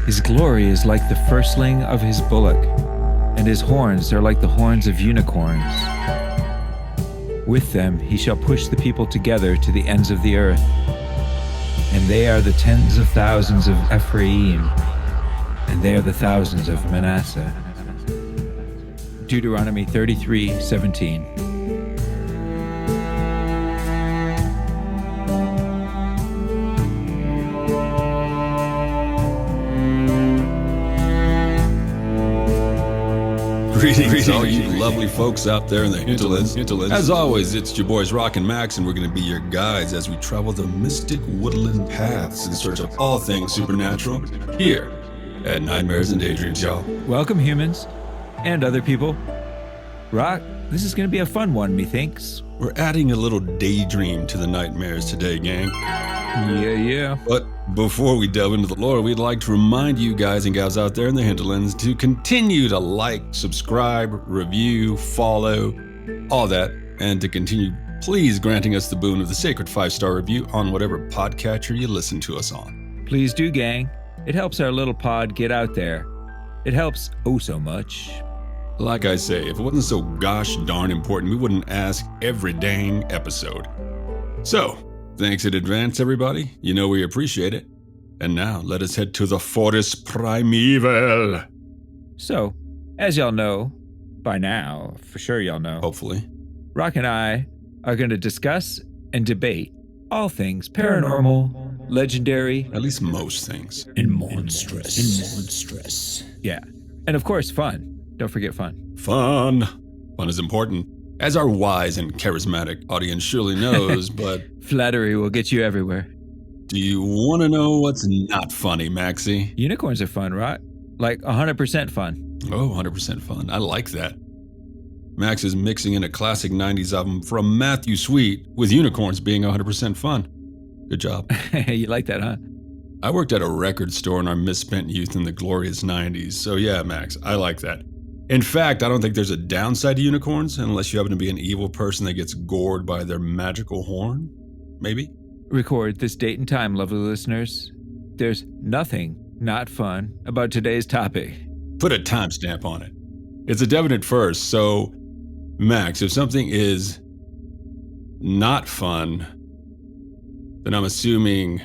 His glory is like the firstling of his bullock, and his horns are like the horns of unicorns. With them he shall push the people together to the ends of the earth, and they are the tens of thousands of Ephraim, and they are the thousands of Manasseh. Deuteronomy 33:17. Greetings, all you lovely folks out there in the hinterlands. As always, it's your boys Roq and Max, and we're going to be your guides as we travel the mystic woodland paths in search of all things supernatural here at Nightmares and Daydreams, y'all. Welcome, humans and other people. Roq, this is going to be a fun one, methinks. We're adding a little daydream to the nightmares today, gang. Yeah. But before we delve into the lore, we'd like to remind you guys and gals out there in the hinterlands to continue to like, subscribe, review, follow, all that, and to continue please granting us the boon of the sacred 5-star review on whatever podcatcher you listen to us on. Please do, gang. It helps our little pod get out there. It helps oh so much. Like I say, if it wasn't so gosh darn important, we wouldn't ask every dang episode. So, thanks in advance, everybody. You know we appreciate it. And now, let us head to the Forest Primeval. So, as y'all know, by now, for sure y'all know, Hopefully. Roq and I are going to discuss and debate all things paranormal, legendary, At least most things. and monstrous. Yeah. And of course, fun. Don't forget fun. Fun. Fun is important, as our wise and charismatic audience surely knows, but Flattery will get you everywhere. do you want to know what's not funny, Maxie? Unicorns are fun, right? Like 100% fun. Oh, 100% fun. I like that. Max is mixing in a classic 90s album from Matthew Sweet with unicorns being 100% fun. Good job. You like that, huh? I worked at a record store in our misspent youth in the glorious 90s, so yeah, Max, I like that. In fact, I don't think there's a downside to unicorns unless you happen to be an evil person that gets gored by their magical horn. Maybe? Record this date and time, lovely listeners. There's nothing not fun about today's topic. Put a timestamp on it. It's a definite first, so Max, if something is not fun, then I'm assuming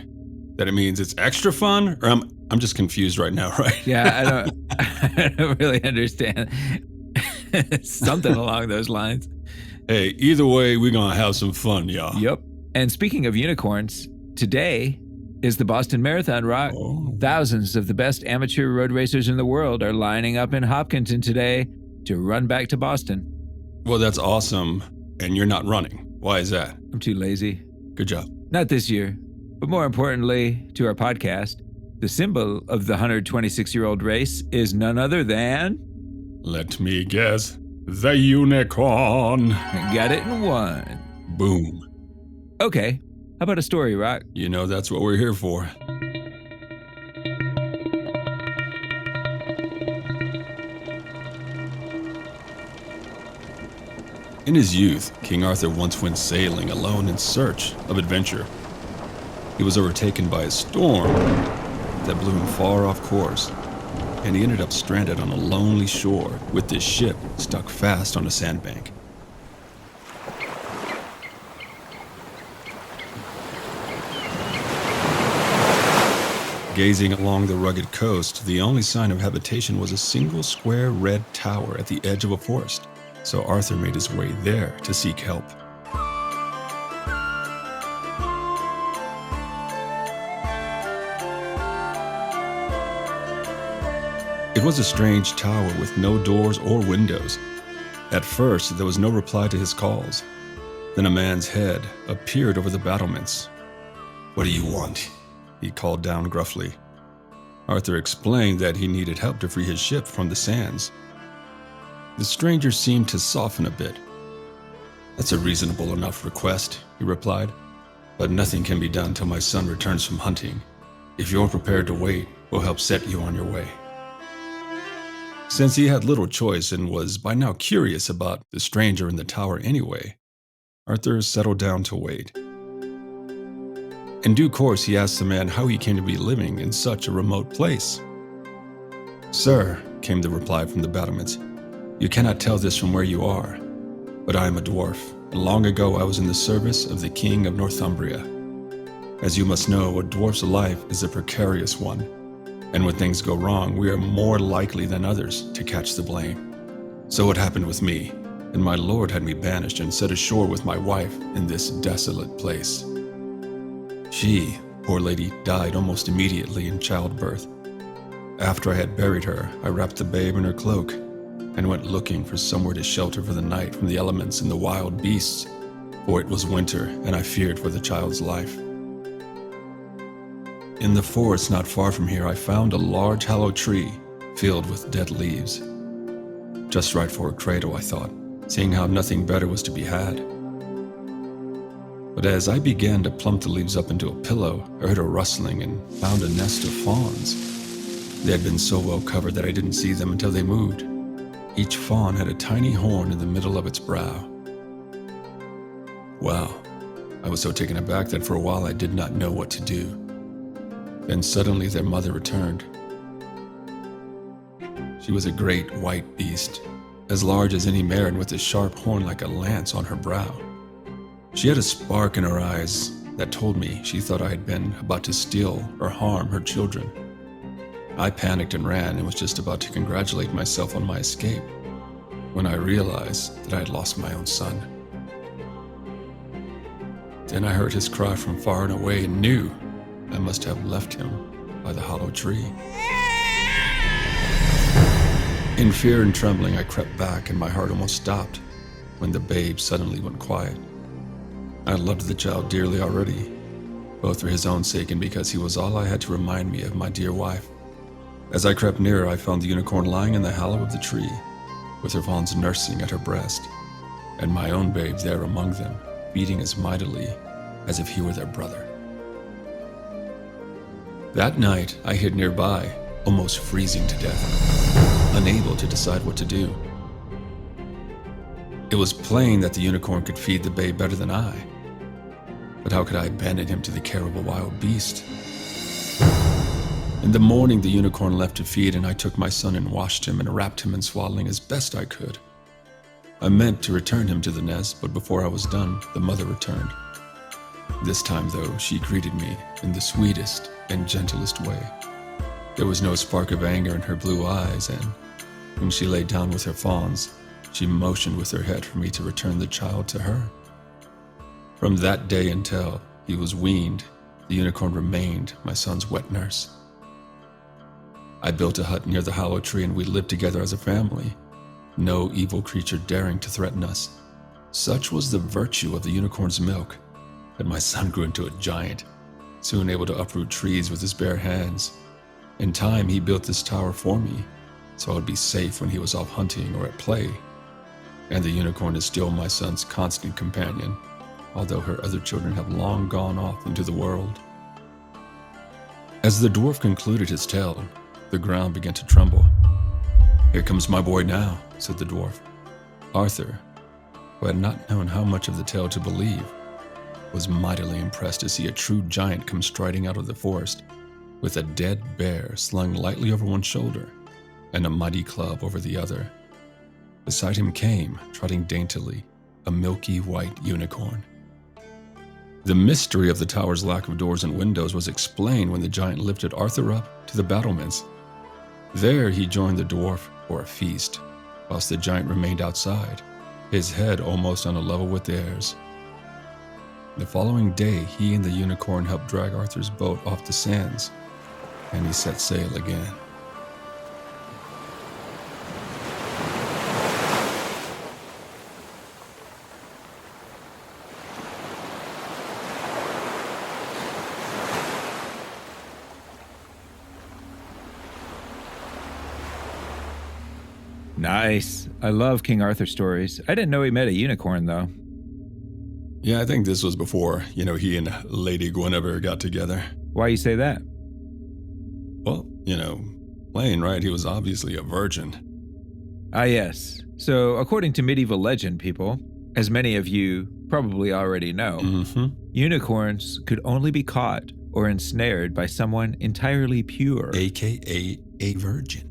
that it means it's extra fun, or I'm just confused right now, right? Yeah, I don't really understand. Something along those lines. Hey, either way, we're gonna have some fun, y'all. Yep. And speaking of unicorns, today is the Boston Marathon, Roq. Oh. Thousands of the best amateur road racers in the world are lining up in Hopkinton today to run back to Boston. Well, that's awesome, and you're not running. Why is that? I'm too lazy. Good job. Not this year, but more importantly to our podcast, the symbol of the 126-year-old race is none other than... Let me guess. The unicorn. Got it in one. Boom. Okay, how about a story, Roq? You know that's what we're here for. In his youth, King Arthur once went sailing alone in search of adventure. He was overtaken by a storm that blew him far off course, and he ended up stranded on a lonely shore with his ship stuck fast on a sandbank. Gazing along the rugged coast, the only sign of habitation was a single square red tower at the edge of a forest. So Arthur made his way there to seek help. It was a strange tower with no doors or windows. At first, there was no reply to his calls. Then a man's head appeared over the battlements. "What do you want?" he called down gruffly. Arthur explained that he needed help to free his ship from the sands. The stranger seemed to soften a bit. "That's a reasonable enough request," he replied, "but nothing can be done till my son returns from hunting. If you're prepared to wait, we'll help set you on your way." Since he had little choice and was by now curious about the stranger in the tower anyway, Arthur settled down to wait. In due course, he asked the man how he came to be living in such a remote place. "Sir," came the reply from the battlements, "you cannot tell this from where you are, but I am a dwarf, and long ago I was in the service of the king of Northumbria. As you must know, a dwarf's life is a precarious one, and when things go wrong, we are more likely than others to catch the blame. So it happened with me, and my lord had me banished and set ashore with my wife in this desolate place. She, poor lady, died almost immediately in childbirth. After I had buried her, I wrapped the babe in her cloak and went looking for somewhere to shelter for the night from the elements and the wild beasts, for it was winter and I feared for the child's life. In the forest not far from here, I found a large hollow tree filled with dead leaves. Just right for a cradle, I thought, seeing how nothing better was to be had. But as I began to plump the leaves up into a pillow, I heard a rustling and found a nest of fawns. They had been so well covered that I didn't see them until they moved. Each fawn had a tiny horn in the middle of its brow. Wow, I was so taken aback that for a while I did not know what to do. Then suddenly their mother returned. She was a great white beast, as large as any mare and with a sharp horn like a lance on her brow. She had a spark in her eyes that told me she thought I had been about to steal or harm her children. I panicked and ran and was just about to congratulate myself on my escape when I realized that I had lost my own son. Then I heard his cry from far and away and knew I must have left him by the hollow tree. In fear and trembling, I crept back and my heart almost stopped when the babe suddenly went quiet. I loved the child dearly already, both for his own sake and because he was all I had to remind me of my dear wife. As I crept nearer, I found the unicorn lying in the hollow of the tree, with her fawns nursing at her breast, and my own babe there among them, beating as mightily as if he were their brother. That night, I hid nearby, almost freezing to death, unable to decide what to do. It was plain that the unicorn could feed the babe better than I, but how could I abandon him to the care of a wild beast? In the morning, the unicorn left to feed, and I took my son and washed him and wrapped him in swaddling as best I could. I meant to return him to the nest, but before I was done, the mother returned. This time, though, she greeted me in the sweetest and gentlest way. There was no spark of anger in her blue eyes, and when she lay down with her fawns, she motioned with her head for me to return the child to her. From that day until he was weaned, the unicorn remained my son's wet nurse. I built a hut near the hollow tree and we lived together as a family, no evil creature daring to threaten us. Such was the virtue of the unicorn's milk that my son grew into a giant, soon able to uproot trees with his bare hands. In time, he built this tower for me, so I would be safe when he was off hunting or at play. And the unicorn is still my son's constant companion, although her other children have long gone off into the world. As the dwarf concluded his tale, the ground began to tremble. "Here comes my boy now," said the dwarf. Arthur, who had not known how much of the tale to believe, was mightily impressed to see a true giant come striding out of the forest, with a dead bear slung lightly over one shoulder and a mighty club over the other. Beside him came, trotting daintily, a milky white unicorn. The mystery of the tower's lack of doors and windows was explained when the giant lifted Arthur up to the battlements. There he joined the dwarf for a feast, whilst the giant remained outside, his head almost on a level with theirs. The following day, he and the unicorn helped drag Arthur's boat off the sands, and he set sail again. Nice. I love King Arthur stories. I didn't know he met a unicorn, though. Yeah, I think this was before, he and Lady Guinevere got together. Why you say that? Well, plain, right? He was obviously a virgin. Ah, yes. So, according to medieval legend, people, as many of you probably already know, unicorns could only be caught or ensnared by someone entirely pure. AKA a virgin.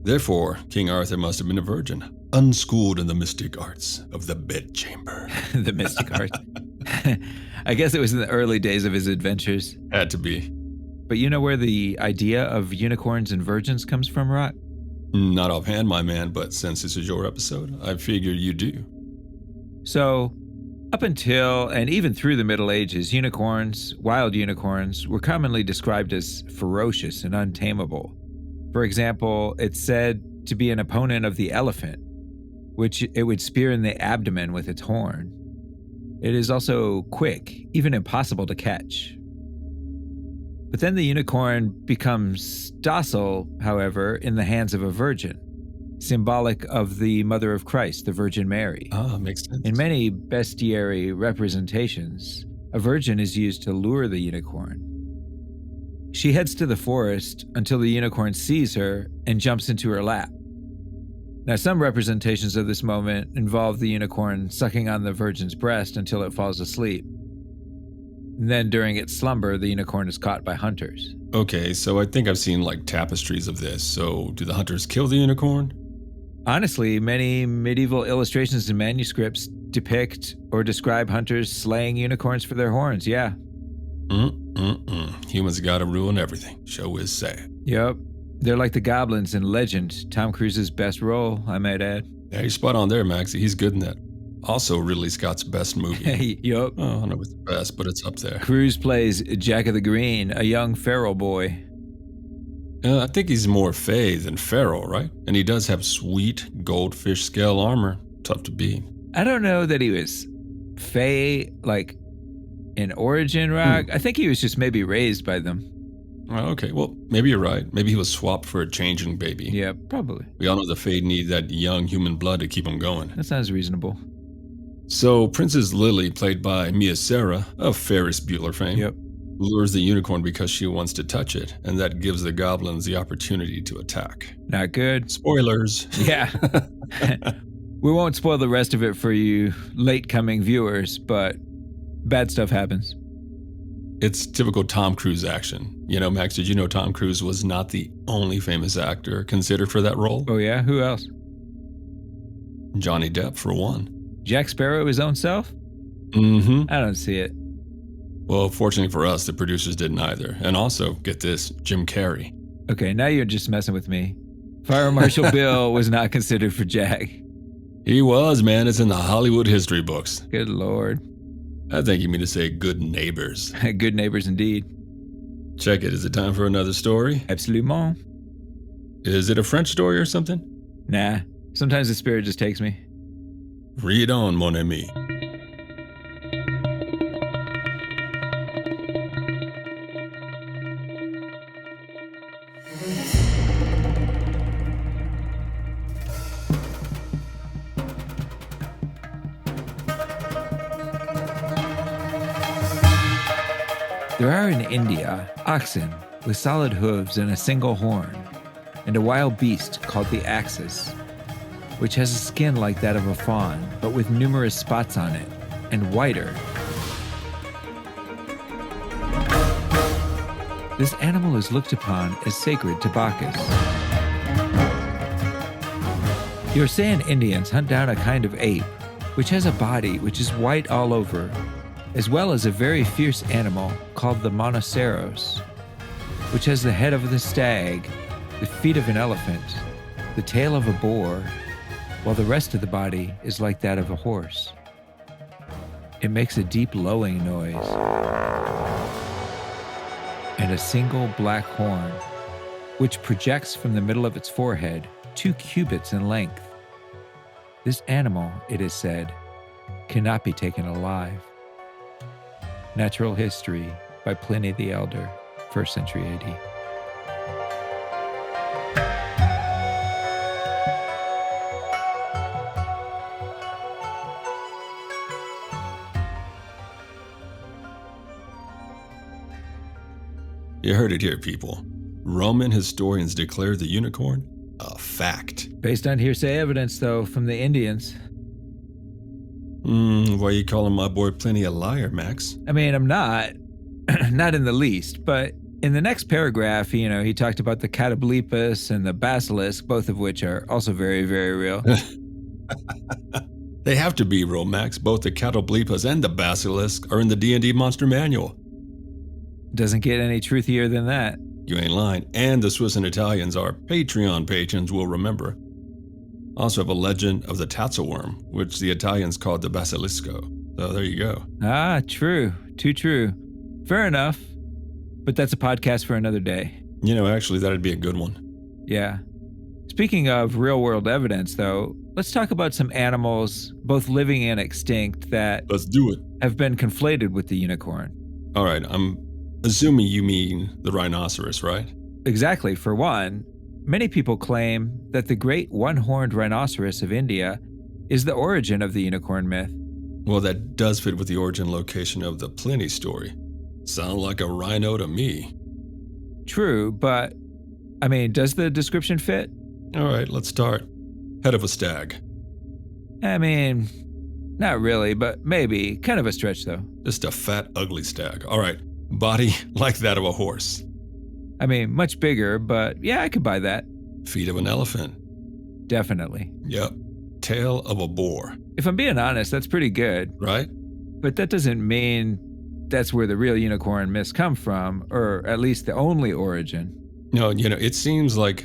Therefore, King Arthur must have been a virgin, unschooled in the mystic arts of the bedchamber. The mystic arts. I guess it was in the early days of his adventures. Had to be. But you know where the idea of unicorns and virgins comes from, Roq? Not offhand, my man, but since this is your episode, I figured you do. So, up until and even through the Middle Ages, unicorns, wild unicorns, were commonly described as ferocious and untamable. For example, it's said to be an opponent of the elephant, which it would spear in the abdomen with its horn. It is also quick, even impossible to catch. But then the unicorn becomes docile, however, in the hands of a virgin, symbolic of the Mother of Christ, the Virgin Mary. Ah, makes sense. In many bestiary representations, a virgin is used to lure the unicorn. She heads to the forest until the unicorn sees her and jumps into her lap. Now, some representations of this moment involve the unicorn sucking on the virgin's breast until it falls asleep. And then during its slumber, the unicorn is caught by hunters. Okay, so I think I've seen like tapestries of this. So do the hunters kill the unicorn? Honestly, many medieval illustrations and manuscripts depict or describe hunters slaying unicorns for their horns, yeah. Humans gotta ruin everything. Show is sad. Yup. They're like the goblins in Legend, Tom Cruise's best role, I might add. Yeah, you're spot on there, Maxie. He's good in that. Also, Ridley Scott's best movie. Yup. Oh, I don't know if it's the best, but it's up there. Cruise plays Jack of the Green, a young feral boy. I think he's more fey than feral, right? And he does have sweet goldfish scale armor. Tough to beat. I don't know that he was fey, like, in origin, Roq. I think he was just maybe raised by them. Oh, okay, well, maybe you're right. Maybe he was swapped for a changeling baby. Yeah, probably. We all know the Fae need that young human blood to keep them going. That sounds reasonable. So, Princess Lily, played by Monoceros of Ferris Bueller fame, lures the unicorn because she wants to touch it, and that gives the goblins the opportunity to attack. Not good. Spoilers. Yeah. We won't spoil the rest of it for you late-coming viewers, but bad stuff happens. It's typical Tom Cruise action. You know, Max, did you know Tom Cruise was not the only famous actor considered for that role? Oh yeah? Who else? Johnny Depp, for one. Jack Sparrow his own self? Mm-hmm. I don't see it. Well, fortunately for us, the producers didn't either. And also, get this, Jim Carrey. Okay, now you're just messing with me. Fire Marshal Bill was not considered for Jack. He was, man. It's in the Hollywood history books. Good Lord. I think you mean to say good neighbors. Good neighbors indeed. Check it. Is it time for another story? Absolument. Is it a French story or something? Nah. Sometimes the spirit just takes me. Read on, mon ami. There are in India oxen with solid hooves and a single horn, and a wild beast called the axis, which has a skin like that of a fawn, but with numerous spots on it, and whiter. This animal is looked upon as sacred to Bacchus. The Orsayan Indians hunt down a kind of ape, which has a body which is white all over, as well as a very fierce animal called the Monoceros, which has the head of the stag, the feet of an elephant, the tail of a boar, while the rest of the body is like that of a horse. It makes a deep lowing noise, and a single black horn, which projects from the middle of its forehead 2 cubits in length. This animal, it is said, cannot be taken alive. Natural History by Pliny the Elder, 1st century AD. You heard it here, people. Roman historians declare the unicorn a fact. Based on hearsay evidence, though, from the Indians. Why you calling my boy Pliny a liar, Max? I mean, I'm not. Not in the least, but In the next paragraph, he talked about the catoblepus and the basilisk, both of which are also very, very real. They have to be real, Max. Both the catoblepus and the basilisk are in the D&D Monster Manual. Doesn't get any truthier than that. You ain't lying. And the Swiss and Italians, our Patreon patrons, will remember. Also have a legend of the tatzelworm, which the Italians called the basilisco. So there you go. Ah, true. Too true. Fair enough. But that's a podcast for another day. Actually, that'd be a good one. Yeah. Speaking of real-world evidence, though, let's talk about some animals, both living and extinct, that Let's do it. have been conflated with the unicorn. All right, I'm assuming you mean the rhinoceros, right? Exactly. For one, many people claim that the great one-horned rhinoceros of India is the origin of the unicorn myth. Well, that does fit with the origin location of the Pliny story. Sound like a rhino to me. True, but, does the description fit? All right, let's start. Head of a stag. Not really, but maybe. Kind of a stretch, though. Just a fat, ugly stag. All right, body like that of a horse. Much bigger, but yeah, I could buy that. Feet of an elephant. Definitely. Yep. Tail of a boar. If I'm being honest, that's pretty good. Right? But that doesn't mean that's where the real unicorn myths come from, or at least the only origin. No, it seems like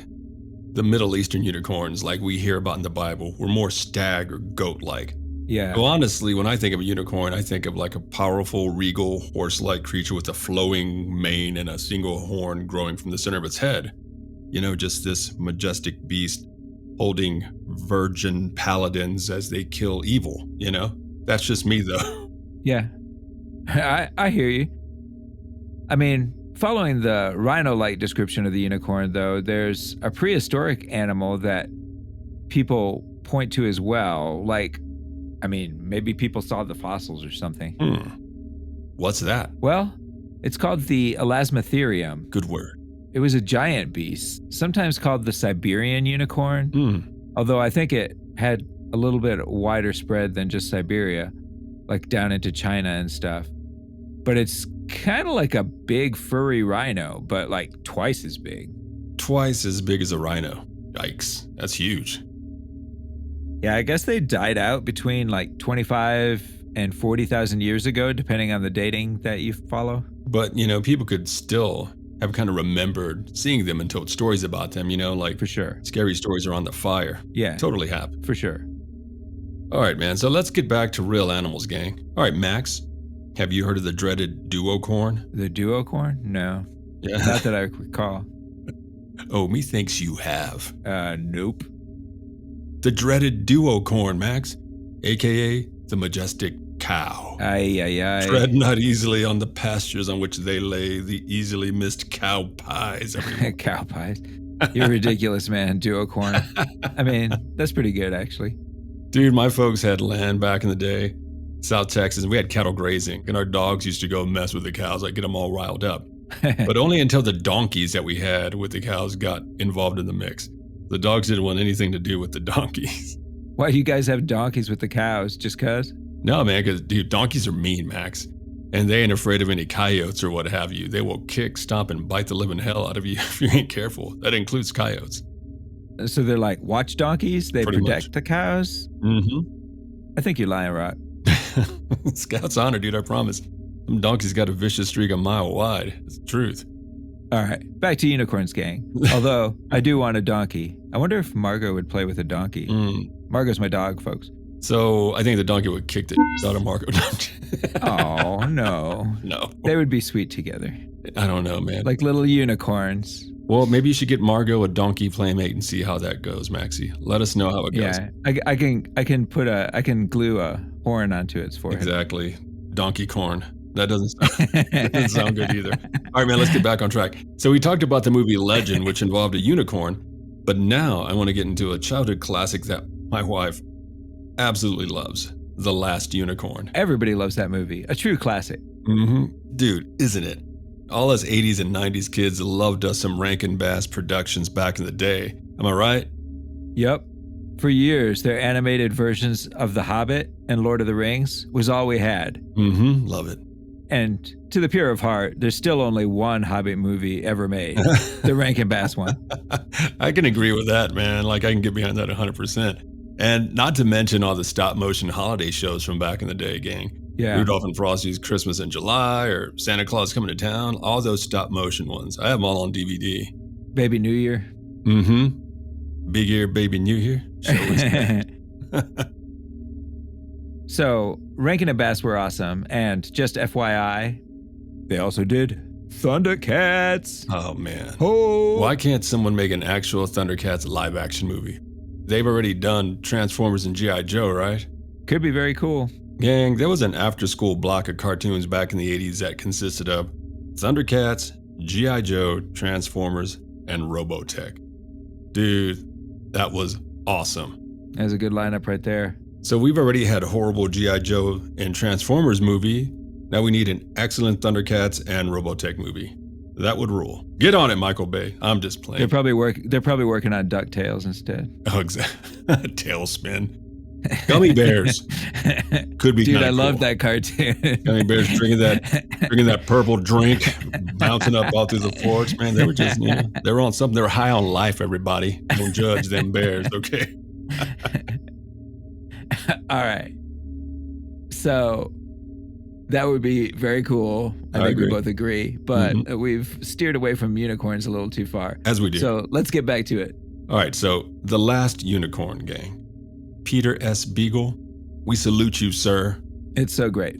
the Middle Eastern unicorns, like we hear about in the Bible, were more stag or goat-like. Yeah. Well, honestly, when I think of a unicorn, I think of like a powerful, regal, horse-like creature with a flowing mane and a single horn growing from the center of its head. Just this majestic beast holding virgin paladins as they kill evil, That's just me, though. Yeah. I hear you. Following the rhino-like description of the unicorn, though, there's a prehistoric animal that people point to as well. Maybe people saw the fossils or something. What's that? Well, it's called the Elasmotherium. Good word. It was a giant beast, sometimes called the Siberian unicorn, although I think it had a little bit wider spread than just Siberia, like down into China and stuff. But it's kind of like a big furry rhino, but like twice as big. Twice as big as a rhino. Yikes, that's huge. Yeah, I guess they died out between like 25 and 40,000 years ago, depending on the dating that you follow. But, people could still have kind of remembered seeing them and told stories about them, like For sure. scary stories around the fire. Yeah. Totally happened. For sure. All right, man, so let's get back to real animals, gang. All right, Max, have you heard of the dreaded duocorn? The duocorn? No. Yeah. Not that I recall. Oh, methinks you have. Nope. The dreaded duocorn, Max, a.k.a. the majestic cow. Aye. Tread not easily on the pastures on which they lay the easily missed cow pies. Cow pies. You're ridiculous, man. Duocorn. That's pretty good, actually. Dude, my folks had land back in the day, South Texas, and we had cattle grazing, and our dogs used to go mess with the cows, like get them all riled up. But only until the donkeys that we had with the cows got involved in the mix. The dogs didn't want anything to do with the donkeys. Why do you guys have donkeys with the cows? Just cuz? No, man, because, dude, donkeys are mean, Max. And they ain't afraid of any coyotes or what have you. They will kick, stomp, and bite the living hell out of you if you ain't careful. That includes coyotes. So they're like watch donkeys? They Pretty protect much. the cows? Mm-hmm. I think you're lying, Roq. Scout's honor, dude, I promise. Them donkeys got a vicious streak a mile wide. It's the truth. All right, back to unicorns, gang. Although, I do want a donkey. I wonder if Margot would play with a donkey. Margot's my dog, folks. So, I think the donkey would kick the out of Margot. Oh, no. No. They would be sweet together. I don't know, man. Like little unicorns. Well, maybe you should get Margot a donkey playmate and see how that goes, Maxie. Let us know how it goes. Yeah, I can glue a horn onto its forehead. Exactly. Donkey corn. That doesn't sound good either. All right, man, let's get back on track. So we talked about the movie Legend, which involved a unicorn, but now I want to get into a childhood classic that my wife absolutely loves, The Last Unicorn. Everybody loves that movie. A true classic. Mm-hmm. Dude, isn't it? All us 80s and 90s kids loved us some Rankin Bass productions back in the day. Am I right? Yep. For years, their animated versions of The Hobbit and Lord of the Rings was all we had. Mm-hmm. Love it. And to the pure of heart, there's still only one Hobbit movie ever made, the Rankin Bass one. I can agree with that, man. Like, I can get behind that 100%. And not to mention all the stop motion holiday shows from back in the day, gang. Yeah. Rudolph and Frosty's Christmas in July, or Santa Claus Coming to Town, all those stop motion ones. I have them all on DVD. Baby New Year. Mm-hmm. Big Ear Baby New Year. So, Rankin and Bass were awesome, and just FYI, they also did Thundercats. Oh, man. Oh. Why can't someone make an actual Thundercats live-action movie? They've already done Transformers and G.I. Joe, right? Could be very cool. Gang, there was an after-school block of cartoons back in the 80s that consisted of Thundercats, G.I. Joe, Transformers, and Robotech. Dude, that was awesome. That's a good lineup right there. So we've already had a horrible G.I. Joe and Transformers movie. Now we need an excellent Thundercats and Robotech movie. That would rule. Get on it, Michael Bay. I'm just playing. They're probably working on DuckTales instead. Oh, exactly. Tailspin. Gummy bears. Could be. Dude, I cool. love that cartoon. Gummy bears drinking that purple drink, bouncing up all through the forest. Man, they were just, they were on something. They were high on life, everybody. Don't judge them bears, okay? All right. So that would be very cool. I think we both agree, but we've steered away from unicorns a little too far. As we do. So let's get back to it. All right, so the last unicorn, gang. Peter S. Beagle, we salute you, sir. It's so great.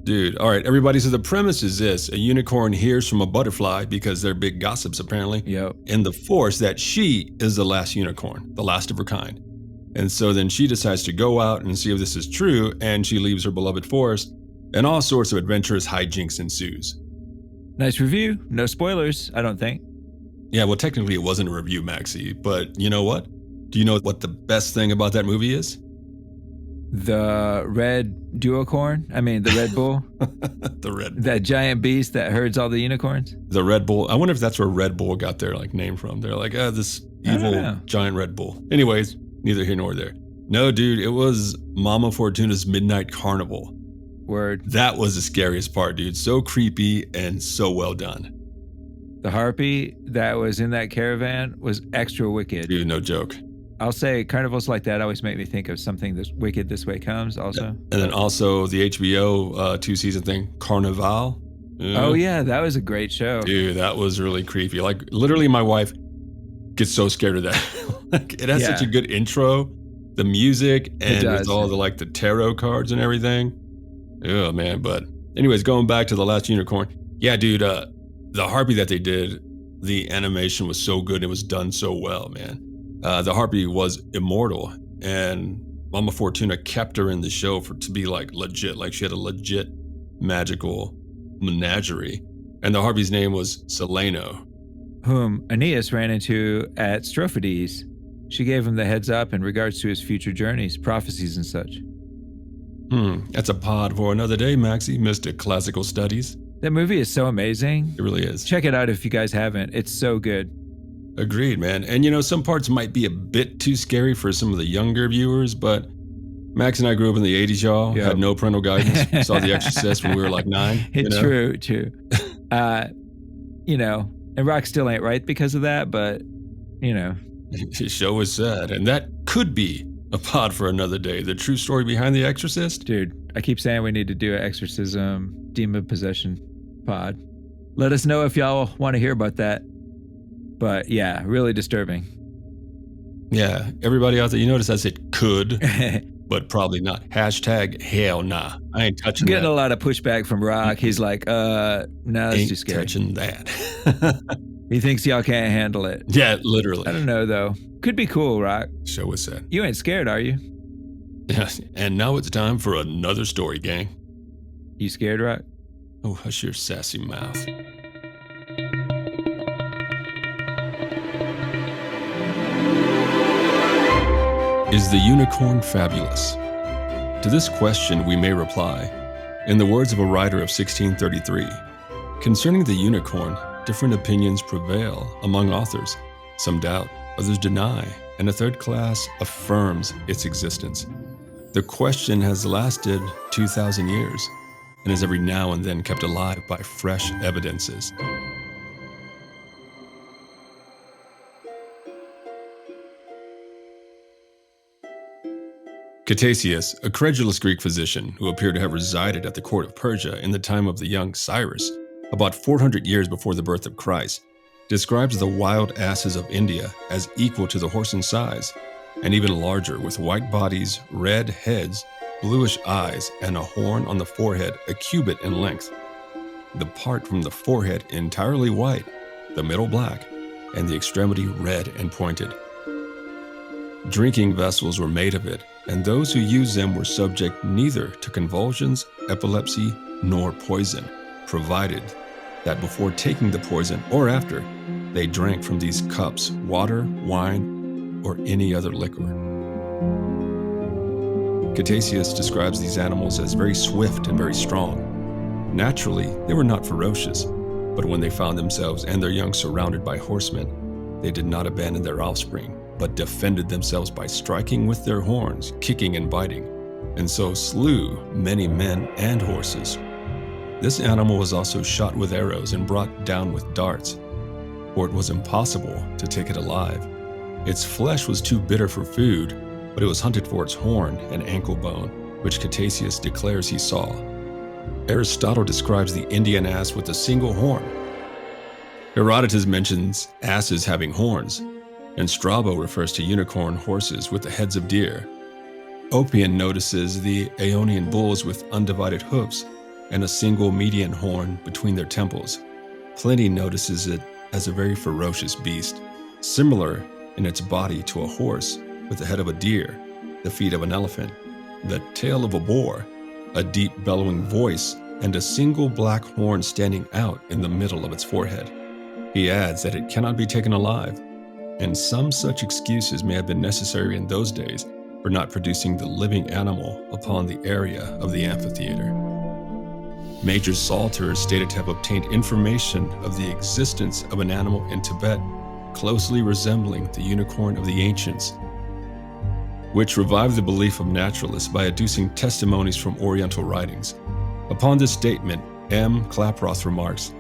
Dude, all right, everybody, so the premise is this. A unicorn hears from a butterfly, because they're big gossips apparently, in the forest, that she is the last unicorn, the last of her kind. And so then she decides to go out and see if this is true, and she leaves her beloved forest, and all sorts of adventurous hijinks ensues. Nice review. No spoilers, I don't think. Yeah, well, technically it wasn't a review, Maxie, but you know what? Do you know what the best thing about that movie is? The red duocorn? I mean, the Red Bull? The Red Bull. That giant beast that herds all the unicorns? The Red Bull. I wonder if that's where Red Bull got their name from. They're like, this evil giant Red Bull. Anyways, neither here nor there. No, dude, it was Mama Fortuna's Midnight Carnival. Word. That was the scariest part, dude. So creepy and so well done. The harpy that was in that caravan was extra wicked. Dude, no joke. I'll say carnivals like that always make me think of something that's wicked this way comes also. Yeah. And then also the HBO 2-season thing, Carnival. Oh yeah, that was a great show. Dude, that was really creepy. Like literally my wife gets so scared of that. Like, it has such a good intro, the music, and with all the tarot cards and everything. Oh man, but anyways, going back to the last unicorn. Yeah, dude, the harpy that they did, the animation was so good. It was done so well, man. The harpy was immortal, and Mama Fortuna kept her in the show to be legit. Like she had a legit magical menagerie. And the harpy's name was Seleno, whom Aeneas ran into at Strophides. She gave him the heads up in regards to his future journeys, prophecies and such. That's a pod for another day, Maxie, Mr. Classical Studies. That movie is so amazing. It really is. Check it out if you guys haven't. It's so good. Agreed, man. And some parts might be a bit too scary for some of the younger viewers, but Max and I grew up in the 80s, y'all. Yep. Had no parental guidance. Saw The Exorcist when we were 9. It's true. And Roq still ain't right because of that, but, His show was sad, and that could be a pod for another day. The true story behind The Exorcist. Dude, I keep saying we need to do an exorcism, demon possession pod. Let us know if y'all want to hear about that. But yeah, really disturbing. Yeah, everybody out there, you notice I said could, but probably not. Hashtag hell nah. I ain't touching that. Getting a lot of pushback from Roq. He's like, no, that's too scary. Touching that. He thinks y'all can't handle it. Yeah, literally. I don't know though. Could be cool, Roq. Show was sad. You ain't scared, are you? Yes, and now it's time for another story, gang. You scared, Roq? Oh, hush your sassy mouth. Is the unicorn fabulous? To this question we may reply, in the words of a writer of 1633, concerning the unicorn, different opinions prevail among authors. Some doubt, others deny, and a third class affirms its existence. The question has lasted 2,000 years, and is every now and then kept alive by fresh evidences. Ctesias, a credulous Greek physician who appeared to have resided at the court of Persia in the time of the young Cyrus, about 400 years before the birth of Christ, describes the wild asses of India as equal to the horse in size, and even larger, with white bodies, red heads, bluish eyes, and a horn on the forehead a cubit in length. The part from the forehead entirely white, the middle black, and the extremity red and pointed. Drinking vessels were made of it, and those who used them were subject neither to convulsions, epilepsy, nor poison, provided that before taking the poison or after, they drank from these cups water, wine, or any other liquor. Ctesias describes these animals as very swift and very strong. Naturally, they were not ferocious, but when they found themselves and their young surrounded by horsemen, they did not abandon their offspring, but defended themselves by striking with their horns, kicking and biting, and so slew many men and horses. This animal was also shot with arrows and brought down with darts, for it was impossible to take it alive. Its flesh was too bitter for food, but it was hunted for its horn and ankle bone, which Ctesias declares he saw. Aristotle describes the Indian ass with a single horn. Herodotus mentions asses having horns, and Strabo refers to unicorn horses with the heads of deer. Oppian notices the Aeonian bulls with undivided hoofs and a single median horn between their temples. Pliny notices it as a very ferocious beast, similar in its body to a horse, with the head of a deer, the feet of an elephant, the tail of a boar, a deep bellowing voice, and a single black horn standing out in the middle of its forehead. He adds that it cannot be taken alive, and some such excuses may have been necessary in those days for not producing the living animal upon the area of the amphitheater. Major Salter is stated to have obtained information of the existence of an animal in Tibet closely resembling the unicorn of the ancients, which revived the belief of naturalists by adducing testimonies from Oriental writings. Upon this statement, M. Klaproth remarks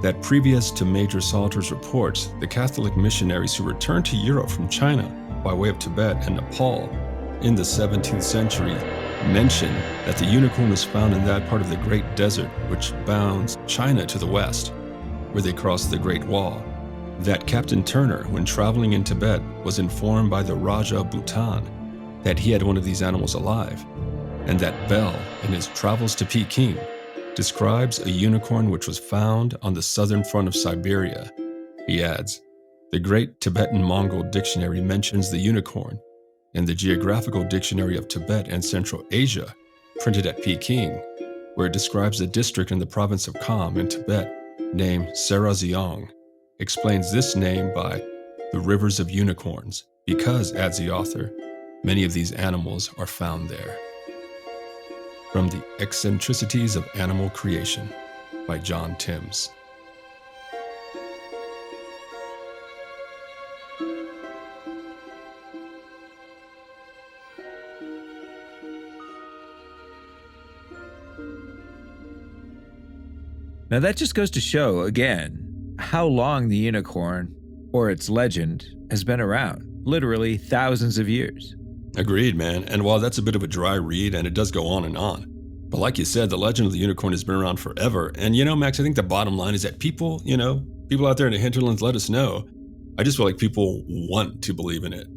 that previous to Major Salter's reports, the Catholic missionaries who returned to Europe from China by way of Tibet and Nepal in the 17th century mention that the unicorn was found in that part of the Great Desert which bounds China to the west, where they crossed the Great Wall. That Captain Turner, when traveling in Tibet, was informed by the Raja of Bhutan that he had one of these animals alive, and that Bell, in his travels to Peking, describes a unicorn which was found on the southern front of Siberia. He adds, the Great Tibetan-Mongol Dictionary mentions the unicorn, and the Geographical Dictionary of Tibet and Central Asia, printed at Peking, where it describes a district in the province of Kham in Tibet named Seraziong, explains this name by the rivers of unicorns, because, adds the author, many of these animals are found there. From The Eccentricities of Animal Creation by John Timms. Now that just goes to show, again, how long the unicorn, or its legend, has been around. Literally thousands of years. Agreed, man. And while that's a bit of a dry read, and it does go on and on, but like you said, the legend of the unicorn has been around forever. And Max, I think the bottom line is that people out there in the hinterlands, let us know. I just feel like people want to believe in it,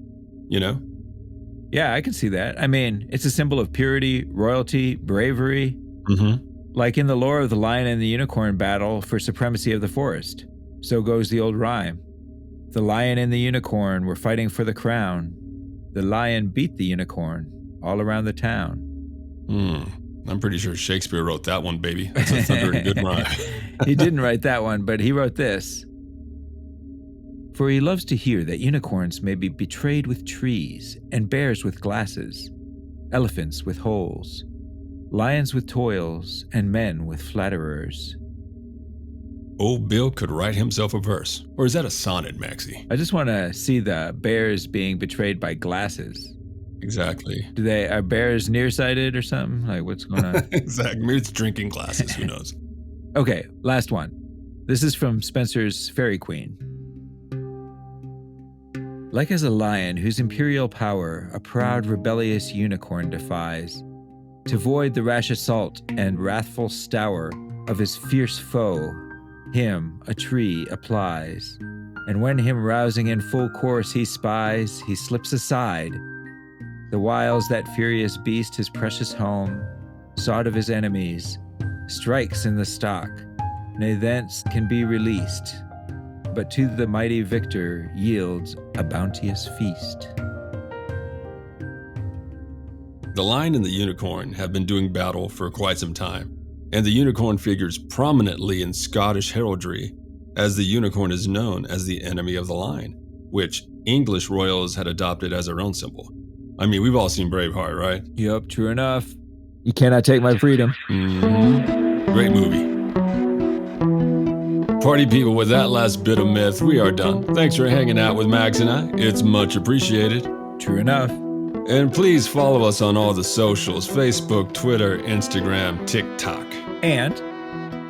Yeah, I can see that. I mean, it's a symbol of purity, royalty, bravery. Mm-hmm. Like in the lore of the lion and the unicorn battle for supremacy of the forest. So goes the old rhyme. The lion and the unicorn were fighting for the crown. The lion beat the unicorn all around the town. I'm pretty sure Shakespeare wrote that one, baby. That's a thundering good rhyme. He didn't write that one, but he wrote this. For he loves to hear that unicorns may be betrayed with trees, and bears with glasses, elephants with holes, lions with toils, and men with flatterers. Old Bill could write himself a verse. Or is that a sonnet, Maxie? I just want to see the bears being betrayed by glasses. Exactly. Are bears nearsighted or something? Like, what's going on? Exactly. Maybe it's drinking glasses. Who knows? Okay, last one. This is from Spencer's Fairy Queen. Like as a lion whose imperial power a proud rebellious unicorn defies, to void the rash assault and wrathful stour of his fierce foe, him a tree applies. And when him rousing in full course he spies, he slips aside. The whiles that furious beast his precious home, sought of his enemies, strikes in the stock, nay thence can be released, but to the mighty victor yields a bounteous feast. The lion and the unicorn have been doing battle for quite some time, and the unicorn figures prominently in Scottish heraldry, as the unicorn is known as the enemy of the lion, which English royals had adopted as their own symbol. I mean, we've all seen Braveheart, right? Yup, true enough. You cannot take my freedom. Great movie. Party people, with that last bit of myth, we are done. Thanks for hanging out with Max and I. It's much appreciated. True enough. And please follow us on all the socials: Facebook, Twitter, Instagram, TikTok. And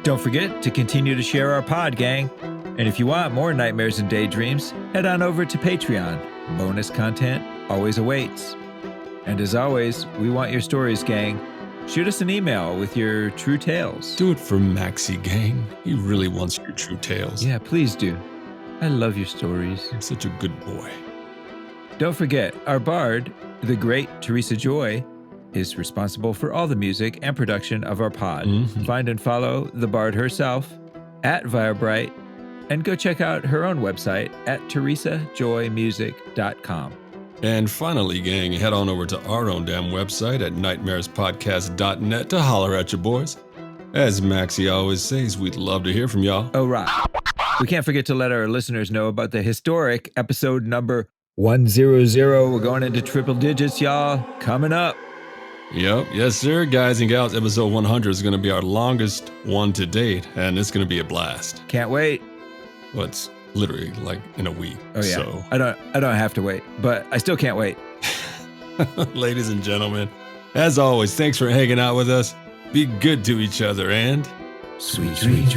don't forget to continue to share our pod, gang. And if you want more Nightmares and Daydreams, head on over to Patreon. Bonus content always awaits. And as always, we want your stories, gang. Shoot us an email with your true tales. Do it for Maxie, gang. He really wants your true tales. Yeah, please do. I love your stories. You're such a good boy. Don't forget, our bard, the great Teresa Joy, is responsible for all the music and production of our pod. Find and follow the bard herself at Virebright, and go check out her own website at teresajoymusic.com. And finally, gang, head on over to our own damn website at nightmarespodcast.net to holler at your boys. As Maxie always says, we'd love to hear from y'all. Oh, right. We can't forget to let our listeners know about the historic episode number 100. We're going into triple digits, y'all. Coming up. Yep, yes sir, guys and gals. Episode 100 is going to be our longest one to date, and it's going to be a blast. Can't wait. Well, it's literally like in a week. Oh yeah. So. I don't have to wait, but I still can't wait. Ladies and gentlemen, as always, thanks for hanging out with us. Be good to each other and sweet dreams.